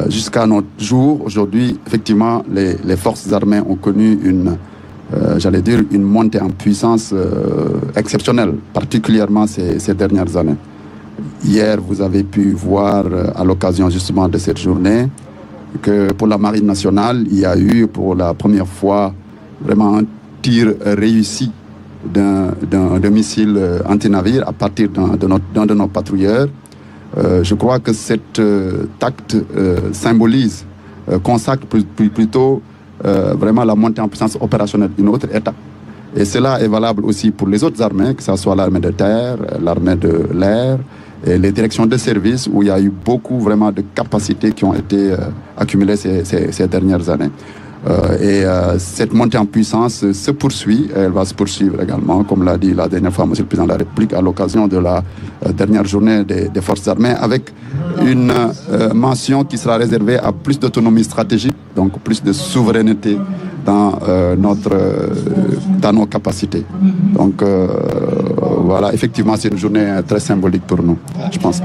Jusqu'à notre jour, aujourd'hui, effectivement, les forces armées ont connu une montée en puissance exceptionnelle, particulièrement ces dernières années. Hier, vous avez pu voir à l'occasion justement de cette journée que pour la Marine nationale, il y a eu pour la première fois vraiment un tir réussi d'un missile anti-navire à partir d'un de nos patrouilleurs. Je crois que cet acte symbolise, consacre plutôt vraiment la montée en puissance opérationnelle d'une autre étape. Et cela est valable aussi pour les autres armées, que ce soit l'armée de terre, l'armée de l'air, et les directions de services où il y a eu beaucoup vraiment de capacités qui ont été accumulées ces dernières années. Cette montée en puissance se poursuit et elle va se poursuivre également, comme l'a dit la dernière fois Monsieur le Président de la République à l'occasion de la dernière journée des Forces armées, avec une mention qui sera réservée à plus d'autonomie stratégique, donc plus de souveraineté dans nos capacités. Donc voilà, effectivement, c'est une journée très symbolique pour nous, je pense.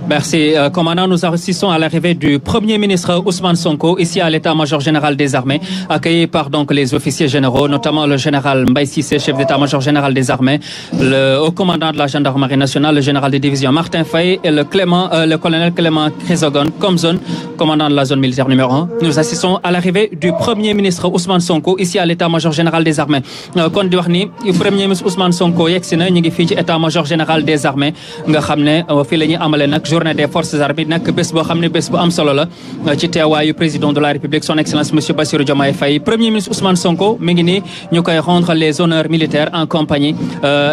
Merci. Commandant, nous assistons à l'arrivée du Premier ministre Ousmane Sonko ici à l'état-major général des armées, accueilli par donc les officiers généraux, notamment le général Mbaye Cissé, chef d'état-major général des armées, le haut commandant de la gendarmerie nationale, le général de division Martin Faye et le colonel Clément Chrysogon, comme zone, commandant de la zone militaire numéro 1. Nous assistons à l'arrivée du Premier ministre Ousmane Sonko ici à l'état-major général des armées. Kon di wax ni Premier ministre Ousmane Sonko yegsi na ñu ngi fii ci état-major général des armées nga xam ne fii la ñuy amale nag journée des forces armées nag bés boo xam ne bés bu am solo la ci teewaayu président de la République son excellence monsieur Bassirou Diomaye Faye. Premier ministre Ousmane Sonko mi ngi nii ñu koy rendre les honneurs militaires en compagnie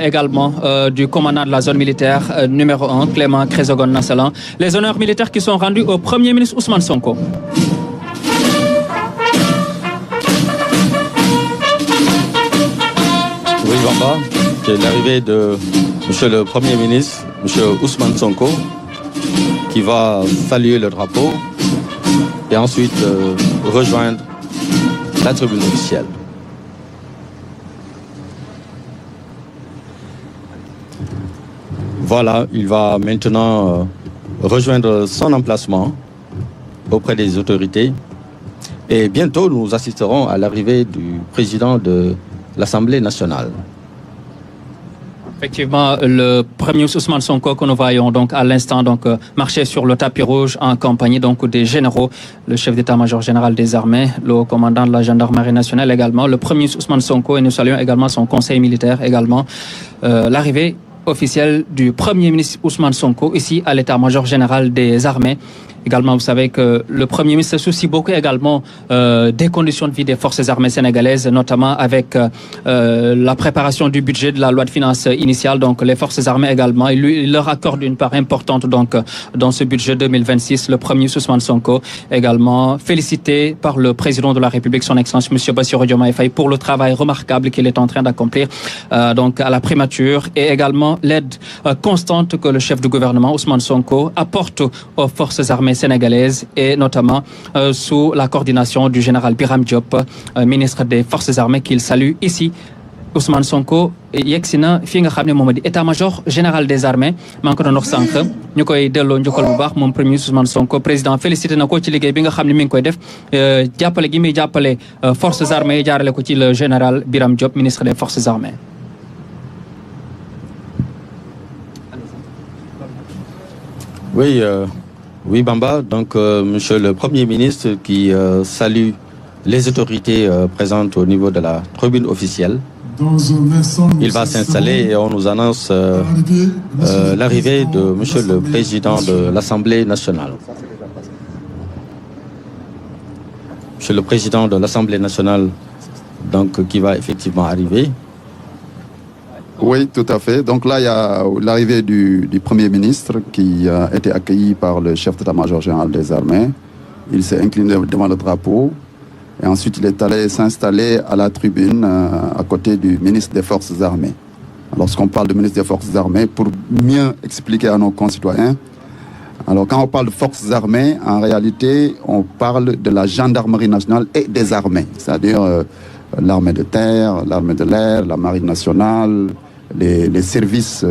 également du commandant de la zone militaire numéro 1 Clément Chrysogon Nassalan. Les honneurs militaires qui sont rendus au Premier ministre Ousmane Sonko. Oui, Bamba, c'est l'arrivée de monsieur le Premier ministre, monsieur Ousmane Sonko, qui va saluer le drapeau et ensuite rejoindre la tribune officielle. Voilà, il va maintenant rejoindre son emplacement auprès des autorités et bientôt nous assisterons à l'arrivée du président de l'Assemblée nationale. Effectivement, le Premier ministre Ousmane Sonko que nous voyons donc à l'instant marcher sur le tapis rouge en compagnie donc des généraux, le chef d'état-major général des armées, le haut commandant de la gendarmerie nationale également, le Premier ministre Ousmane Sonko et nous saluons également son conseil militaire également. L'arrivée officielle du Premier ministre Ousmane Sonko ici à l'état-major général des armées. Également, vous savez que le Premier ministre se soucie beaucoup également des conditions de vie des forces armées sénégalaises, notamment avec la préparation du budget de la loi de finances initiale. Donc, les forces armées également, il leur accorde une part importante donc dans ce budget 2026. Le Premier ministre Ousmane Sonko également félicité par le président de la République, son excellence monsieur Bassirou Diomaye Faye, pour le travail remarquable qu'il est en train d'accomplir donc à la primature et également l'aide constante que le chef du gouvernement Ousmane Sonko apporte aux forces armées sénégalaise et notamment sous la coordination du général Biram Diop, ministre des Forces armées, qu'il salue ici. Ousmane Sonko yegsi na fi nga xam ne moom di état-major général des armées maa ngi ko doon wax sànq ñu koy delloo njukkal bu baax moom premier ministre Ousmane Sonko président félicité na ko ci liggéey bi nga xam ne mi ngi koy def jàppale gi muy jàppale forces armées yi jaarale ko ci le général Biram Diop, ministre des Forces armées. Oui, Bamba, donc monsieur le Premier ministre qui salue les autorités présentes au niveau de la tribune officielle. Il va s'installer et on nous annonce l'arrivée de monsieur le Président de l'Assemblée nationale. Monsieur le Président de l'Assemblée nationale, donc qui va effectivement arriver. Oui, tout à fait. Donc là, il y a l'arrivée du Premier ministre qui a été accueilli par le chef d'état-major général des armées. Il s'est incliné devant le drapeau et ensuite il est allé s'installer à la tribune à côté du ministre des Forces armées. Lorsqu'on parle du ministre des Forces armées, pour mieux expliquer à nos concitoyens, alors quand on parle de Forces armées, en réalité, on parle de la gendarmerie nationale et des armées, c'est-à-dire l'armée de terre, l'armée de l'air, la marine nationale, les services,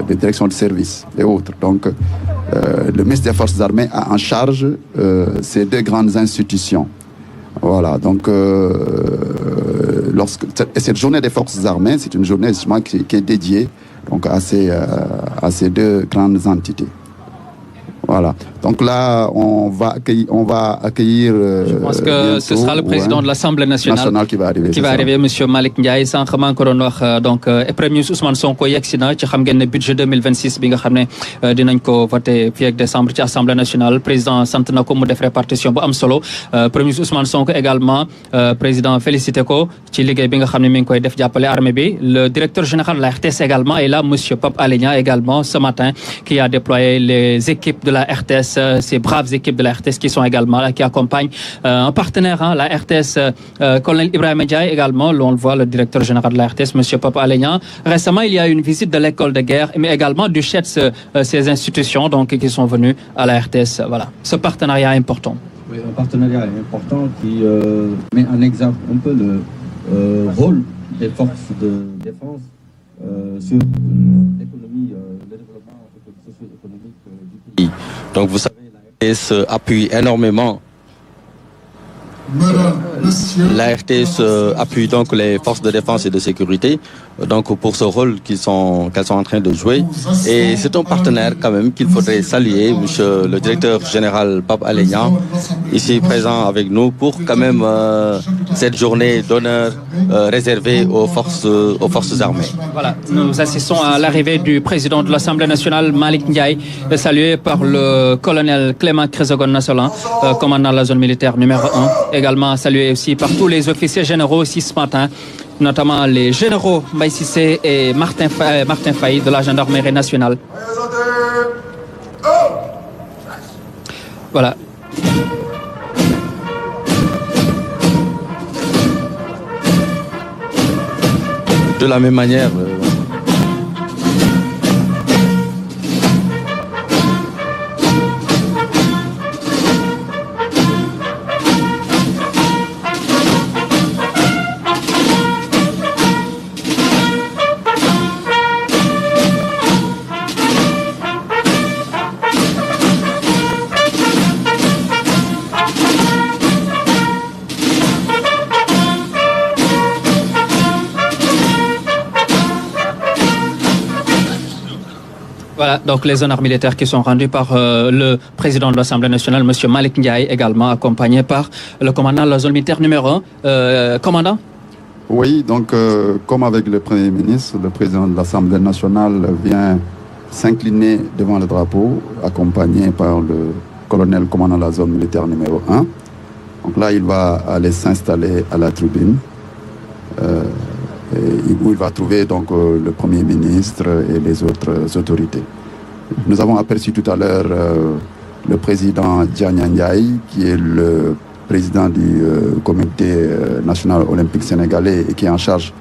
les directions de services et autres. Donc, le ministre des Forces armées a en charge ces deux grandes institutions. Voilà, donc cette journée des Forces armées, c'est une journée justement qui est dédiée donc, à ces deux grandes entités. Voilà. Donc là, on va accueillir. Je pense que ce sera le président de l'Assemblée nationale qui va arriver. Qui va arriver, Monsieur Malick Ndiaye. Sànq maa ngi ko doon wax donc premier ministre Ousmane Sonko yegsi na ci xam ngeen ne budget 2026 bi nga xam ne dinañ ko voté fii ak décembre ci Assemblée nationale président sant na ko mu def répartition bu am solo premier ministre Ousmane Sonko également président félicité ko ci liggéey bi nga xam ne mi ngi koy def jàppale armée bi. Le directeur général de la RTS également est là, Monsieur Pape Alé Niang également ce matin qui a déployé les équipes de la RTS, ces braves équipes de la RTS qui sont également là, qui accompagnent un partenaire, la RTS, colonel Ibrahima Ndiaye également, on le voit, le directeur général de la RTS, Monsieur Pape Alé Niang. Récemment, il y a eu une visite de l'école de guerre, mais également du chef de ces institutions donc, qui sont venus à la RTS. Voilà, ce partenariat est important. Oui, un partenariat important qui met en exergue un peu le rôle des forces de défense sur l'économie, le développement socio-économique du pays. Donc vous savez, la RTS appuie énormément. La RTS appuie donc les forces de défense et de sécurité donc pour ce rôle qu'elles sont en train de jouer. Et c'est un partenaire quand même qu'il faudrait saluer, monsieur le directeur général Pape Alé Niang, ici présent avec nous pour quand même cette journée d'honneur réservée aux forces armées. Voilà, nous assistons à l'arrivée du président de l'Assemblée nationale, Malick Ndiaye, salué par le colonel Clément Chrysogonos Nassolan, commandant de la zone militaire numéro 1. Également salué aussi par tous les officiers généraux ici ce matin, notamment les généraux Mbaye Cissé et Martin Faye de la gendarmerie nationale. Voilà. De la même manière, Voilà, donc les honneurs militaires qui sont rendus par le président de l'Assemblée nationale, M. Malick Ndiaye, également accompagné par le commandant de la zone militaire numéro 1. Commandant? Oui, donc comme avec le Premier ministre, le président de l'Assemblée nationale vient s'incliner devant le drapeau, accompagné par le colonel commandant de la zone militaire numéro 1. Donc là, il va aller s'installer à la tribune. Où il va trouver donc le Premier ministre et les autres autorités. Nous avons aperçu tout à l'heure le président Dianya Ndiaye, qui est le président du comité national olympique sénégalais et qui est en charge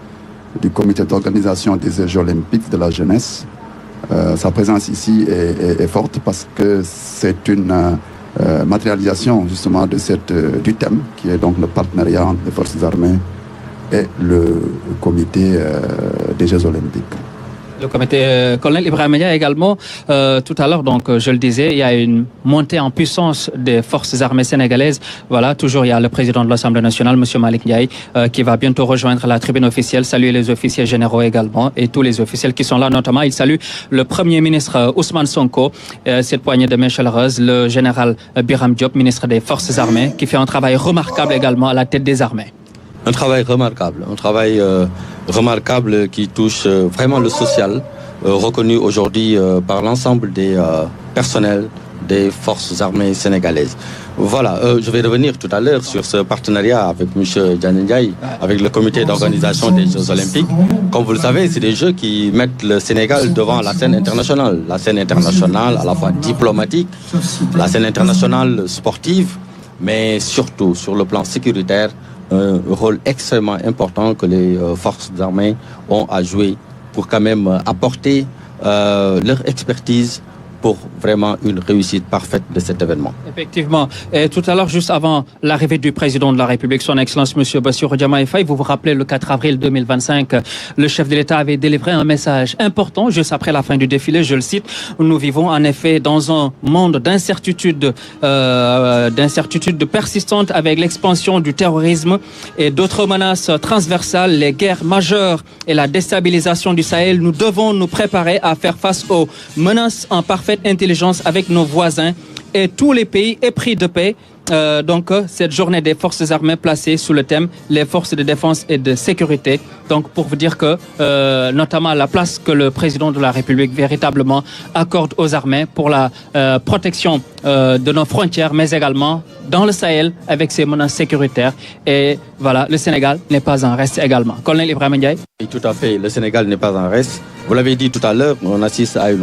du comité d'organisation des Jeux olympiques de la jeunesse. Sa présence ici est forte parce que c'est une matérialisation justement du thème qui est donc le partenariat entre les forces armées et le comité des Jeux olympiques. Le comité colonel Ibrahima Ndiaye également, tout à l'heure, donc je le disais, il y a une montée en puissance des forces armées sénégalaises. Voilà, toujours il y a le président de l'Assemblée nationale, M. Malick Ndiaye, qui va bientôt rejoindre la tribune officielle, saluer les officiers généraux également et tous les officiels qui sont là, notamment il salue le Premier ministre Ousmane Sonko, cette poignée de main chaleureuse, le général Biram Diop, ministre des Forces armées, qui fait un travail remarquable également à la tête des armées. Un travail remarquable qui touche vraiment le social, reconnu aujourd'hui par l'ensemble des personnels des forces armées sénégalaises. Voilà, je vais revenir tout à l'heure sur ce partenariat avec M. Dianya Ndiaye, avec le comité d'organisation des Jeux olympiques. Comme vous le savez, c'est des Jeux qui mettent le Sénégal devant la scène internationale. La scène internationale à la fois diplomatique, la scène internationale sportive, mais surtout sur le plan sécuritaire, un rôle extrêmement important que les forces armées ont à jouer pour quand même apporter leur expertise pour vraiment une réussite parfaite de cet événement. Effectivement. Et tout à l'heure, juste avant l'arrivée du président de la République, son Excellence M. Bassirou Diomaye Faye, vous vous rappelez, le 4 avril 2025, le chef de l'État avait délivré un message important juste après la fin du défilé. Je le cite, nous vivons en effet dans un monde d'incertitude persistante avec l'expansion du terrorisme et d'autres menaces transversales, les guerres majeures et la déstabilisation du Sahel. Nous devons nous préparer à faire face aux menaces en parfaite intelligence avec nos voisins et tous les pays épris de paix. Donc, cette journée des forces armées placée sous le thème les forces de défense et de sécurité. Donc, pour vous dire que, notamment la place que le président de la République véritablement accorde aux armées pour la protection de nos frontières, mais également dans le Sahel avec ses menaces sécuritaires. Et voilà, le Sénégal n'est pas en reste également. Colonel Ibrahima Ndiaye. Oui, tout à fait. Le Sénégal n'est pas en reste. Vous l'avez dit tout à l'heure, on assiste à une